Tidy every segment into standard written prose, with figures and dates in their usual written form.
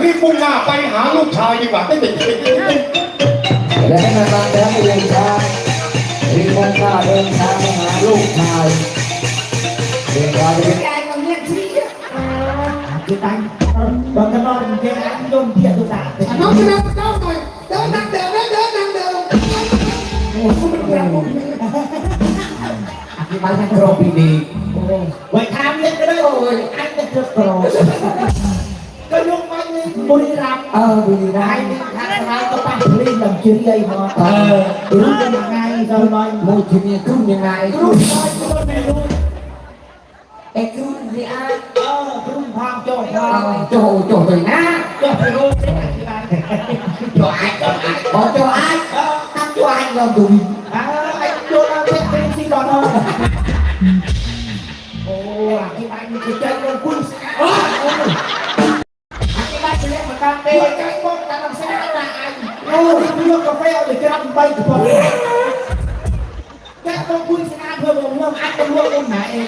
รีบมุ่งหน้าไปหาลูกชายดีกว่าเด็กและให้มาฟังแล้วเองครับรีบมุ่งหน้าเดินทางไปหาลูกชายเดินทางไป ai mà nghe chi cái tay còn cái nói cái anh dùng kia tôi đã nó cái đâu rồi đỡ nặng đềuที่บ้านท่านโรปีดี vậy tham lên cái đấy rồi anh đã được rồi cái lúc anh bùi rạp บุรีรัม ai ย์ đi tham gia có bạn đi làm chuyến đây mà đúng cái là ngay rồi nói โมจิเนียขึ้นยังไง lúc nói tôi mẹ luôn ไอ้ขึ้นนี่อ่ะ lúc hoàng cho โจเลยนะ cho phải luôn cái này thì bạn cho ai บอกโจไอ้ตั้งโจไอ้เราดู anh cho nó biết cái gì đó thôi ồ cái bạn cái chân con quân cái bạn sẽ mà ta tê cái con ta làm sao là anh ô đi mua cà phê để cho anh bay của con cái con quân sẽ ăn thôi mà anh con mua con mẹ em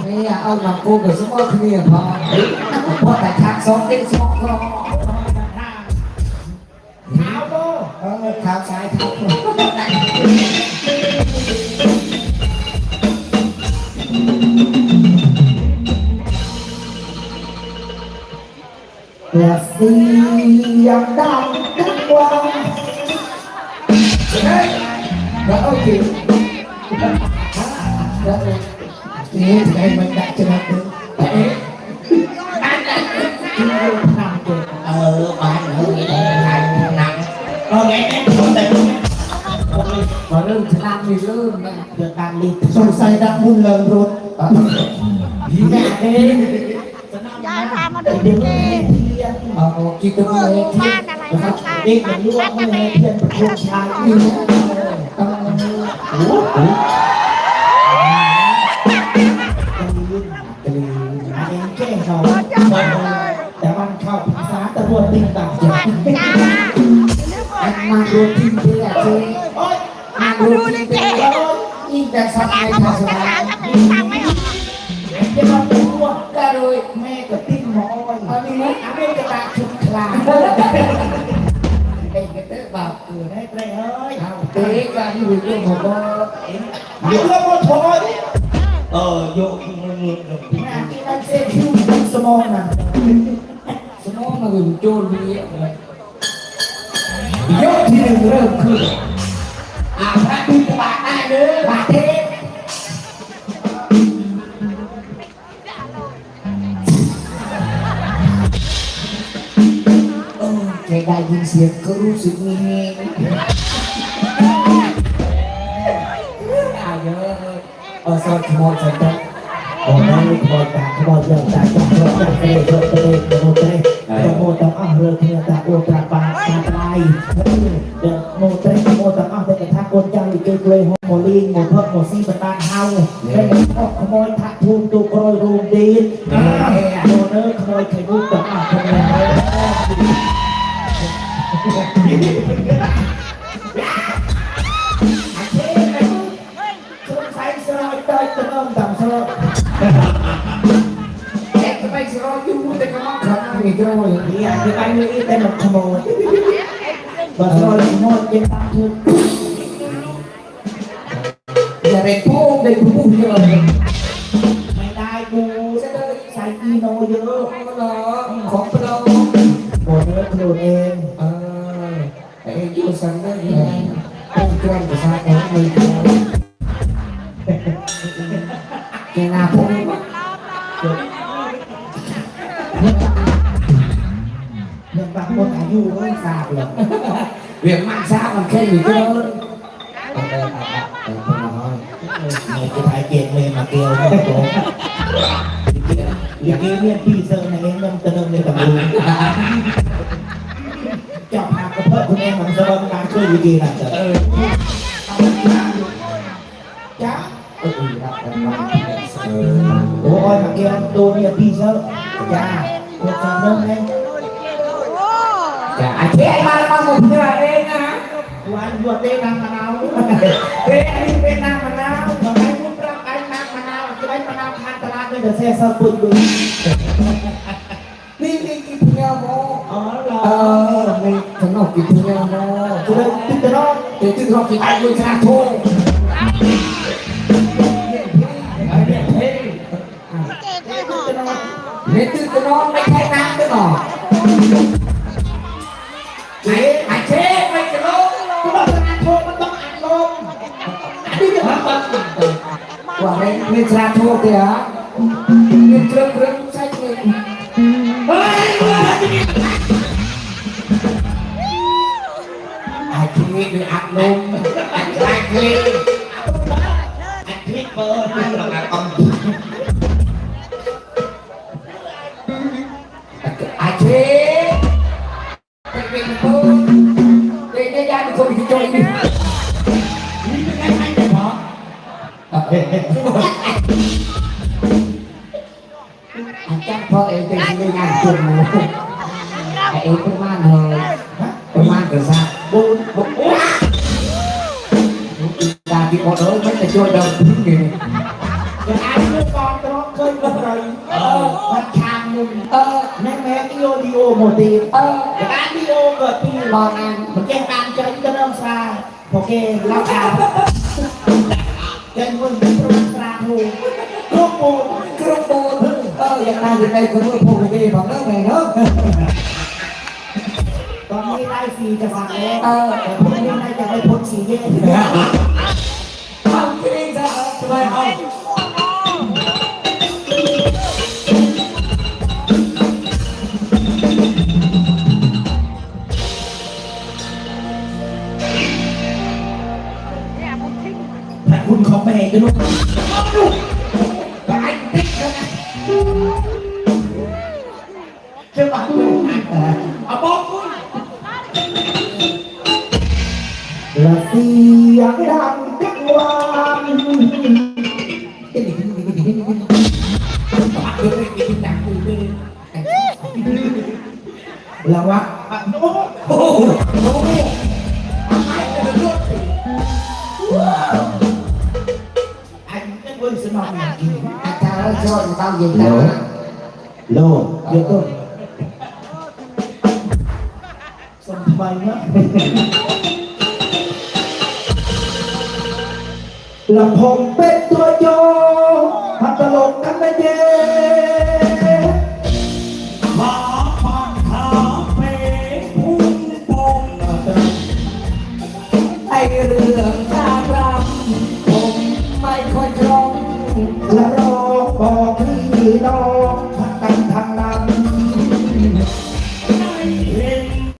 นี่เอาหนังกูกับสมอที่นี่พอพอแต่ทางสองที่สองก็ tháo vô ทางซ้ายทางขวา là siang đam đứt quang แล้วโอเคแล้วนี่ไงมันได้จะมาถึงแต่เอ๊ะ nằm kìa บ้านเราเนี่ยหนัง nghe em không thể พอเริ่มชนะมีเริ่มนะ được đàn đi xong say đang buôn lợn rồi nhà đêm ยายพามาดูลิเก เอาคิดตัวเอง บ้านอะไรนะบ้าน đi mình luôn บ้าน không ตะเบ nghe น thiên bạch hương trai như anh em trẻ rồiแต่มันเข้าภาษาตะวันติงต่างจัง จ้า อันมาดูทีมเดียเจ๊ มาดูลิเก ยิ่งแต่สบาย เขาบอก ส ภา บา ษาย เขมรฟังไม่ออก จะมาตัวก็เลยแม่ก็ติ้งหมอยอันนี้นะอันนี้ก็ตาชุดคลา ไอ้กระเตะแบบ ได้ไปเฮ้ย เอาเตะกันอยู่เรื่องของว่า เดี๋ยวเรามาถอย โยกมันหลุด แม่ที่นั่นเซ็ตยูสมองน่ะ สมองมันเป็นโจรดีเลยยกที่หนึ่งเริ่มขึ้นพระบิณฑบาตได้เลยบาทเทศแค่ได้ยินเสียงก็รู้สึกมีเฮงเยอะสวัสดีมอสเตอร์ โอ้ยคอยตาคอยเดินตาจับรถจับเตะรถเตะรถเตะโมตังอ่ะเรือเทียตาโอตาปาตาไลเดินโมเตะโมตังอ่ะเป็นกระทะกนเจ้าอีกเกยโมลิงโมเพิ่มโมซีปตานเฮาเป็นขโมยทักทูมตูโกรยรูมดีนโมเนอร์ขโมยไข่มุกตังอ่ะขโมยใส่สลอยเตยตะนมต่ำสลอย แจ็คไปสรอยูแต่ก็มาขับไม่ได้เลย Iya, kita ini kita nak kemauan. Pasal semua kita tu. อย่าไปโป้งได้พูดเลย ไม่ได้กูใส่อีโนเยอะ ของเรา หมดเนื้อโคลนเอง ไอ้ยูสันได้ยังไงต้องกลั้นภาษาเองไม่ได้แกน่าพูด เรื่องบางคนอายุไม่ทราบหรอก เรื่องมันทราบมันแค่อยู่ที่นั่น เนี่ยจะถ่ายเกมเลยมาเกลียวเนี่ยโตอย่างนี้เนี่ยพี่เซอร์ในเองมันจะเริ่มเลยกับลุงเจ้าพากระเพิ่มคุณเองมันจะเริ่มการช่วยดีๆนะเจ้าจ้า โอ้ยมาเกี่ยวตัวเนี่ยพี่เซอร์จ้าตัวจำเรื่องไหม จะอาเจ๊มาแล้วมาหมุนเองนะ วันบวชเป็นนางมะนาวเป็นนางมะนาวทำไมคุณรับไอ้นางมะนาวจะได้มะนาวทานตลาดเลย แต่แซ่ซาปุ่นดู นี่กินเงี้ยโม อ๋อเหรอ มีขนมกินเงี้ยโม จะได้ติดตลอด เดี๋ยวที่เรากินไอ้ลุยชาโทไอ้เนี่ยเฮ้ย เจ๊ก็หอมตา เฮ้ยตื่นจะนอนไม่ใช่น้ำด้วยหรอไอ้เช่ไม่จะลง ก็บอกงานโทรมันต้องอัดลม ว่าในชาโทเดียเงินเครื่องใช้เงิน เฮ้ย ไอ้ที่นี่คืออัดลมไอ้คลายเคล พลิกเปิดนั่งหลังต้อง ไอ้เช่เป็นคนเป็นญาติคนที่จอยนี่ นี่เป็นไงเนี่ยหมอ chắc có em tên đi ngàn chừng em có man rồi có man từ xa bún ta chỉ có đỡ mấy ta chơi đâu cũng gì อย่างไอ้เมื่อก่อนตลอดเคยบอกเลยมันทางหนึ่งแม่ดิโอดิโอโมดีอย่างไอ้ดิโอเกิดปี lo ăn มันแก้ตามใจก็เริ่มซาโอเคเราเอาเดินวนเป็นประวัติศาสตร์หูลูกปู cứ buồn giờ ta thì đây có nuôi phụ gì bằng nước này nữa ตอนนี้ได้ฟรีจะฟังแล้วแต่พวกนี้น่าจะไม่พ้นสีเย็น không cái đi ra tụi bay không เนี่ยมึงทิ้ง ถ้าคุณของแม่จะลูกก็ไอ้ติ๊กแล้วนะเชื่อป่ะเอาบอกคุณ และเสียงดังกังวานระวังโอ้โหอันนี้เป็นสมองกิน anh cha nó cho người tao nhìn ta โลเดี๋ยวต้นสมทำไมนะลำพงเป็นตัวโยพัดตลกกันนะเย่ขอพรขอเพลงพุ่งปง ไอเรื่องการรำผมไม่ค่อยคล่อง และรอบอกพี่น้องทั้งกันทั้งนั้น